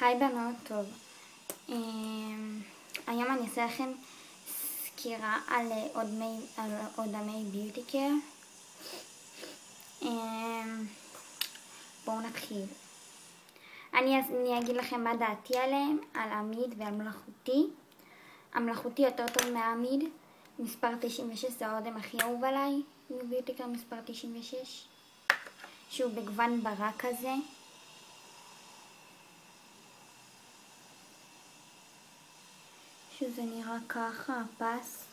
היי בנות, טוב. היום אני אעשה לכם סקירה על אודמי ביוטי קר. בואו נתחיל. אני אגיד לכם מה דעתי עליהם, על עמיד ועל מלאכותי. המלאכותי יותר טוב מהעמיד. מספר 96 זה האודם הכי אהוב עליי מביוטי קר, מספר 96, שהוא בגוון ברק כזה. שזה נראה ככה, הפס.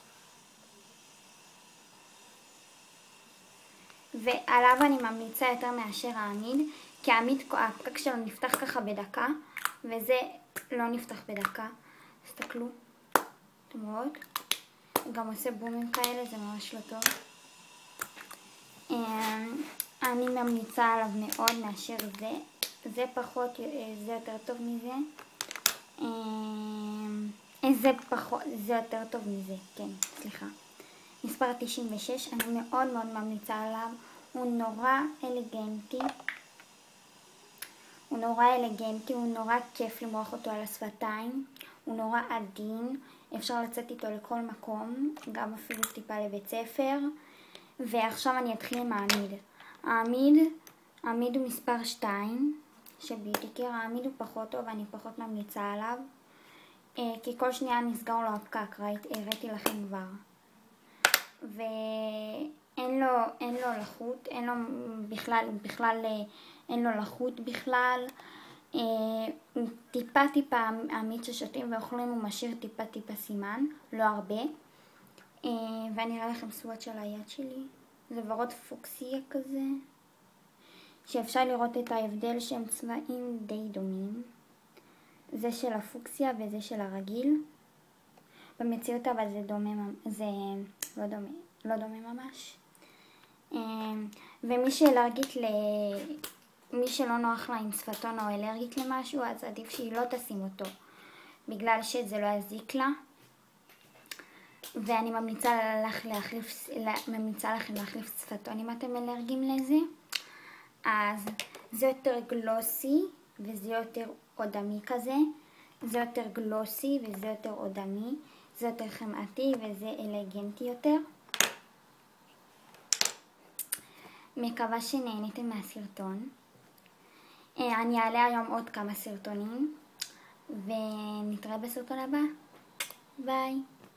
ועליו אני ממליצה יותר מאשר העמיד, כי העמיד, הפקק שלו נפתח ככה בדקה, וזה לא נפתח בדקה. תסתכלו, אתם רואות? גם עושה בומים כאלה, זה ממש לא טוב. אני ממליצה עליו מאוד מאשר זה. זה פחות, זה יותר טוב מזה. זה יותר טוב מזה, כן, סליחה. מספר 96, אני מאוד מאוד ממליצה עליו. הוא נורא אלגנטי. הוא נורא כיף למרוח אותו על השפתיים. הוא נורא עדין. אפשר לצאת איתו לכל מקום, גם אפילו טיפה לבית ספר. ועכשיו אני אתחיל עם העמיד. העמיד הוא מספר 2 של ביוטי קר. העמיד הוא פחות טוב, אני פחות ממליצה עליו. כי כל שנייה נסגר לו הפקק, הראיתי לכם כבר. ואין לו לחות, אין לו לחות בכלל. טיפה עמיד ששותים ואוכלים הוא משאיר טיפה סימן, לא הרבה. ואני אראה לכם סוואט של היד שלי. זה ורוד פוקסיה כזה, שאפשר לראות את ההבדל שהם צבעים די דומים. זה של הפוקסיה וזה של הרגיל. במציאות אבל זה דומה, זה לא דומה ממש. ומי מי שלא נוח לה עם שפתון או אלרגית למשהו, אז עדיף שהיא לא תשים אותו, בגלל שזה לא יזיק לה. ואני ממליצה לכם להחליף שפתון אם אתם אלרגיים לזה. אז זה יותר גלוסי וזה יותר אודמי כזה. זה יותר גלוסי וזה יותר אודמי. זה יותר חמאתי וזה אלגנטי יותר. מקווה שנהניתם מהסרטון. אני אעלה היום עוד כמה סרטונים ונתראה בסרטון הבא. ביי.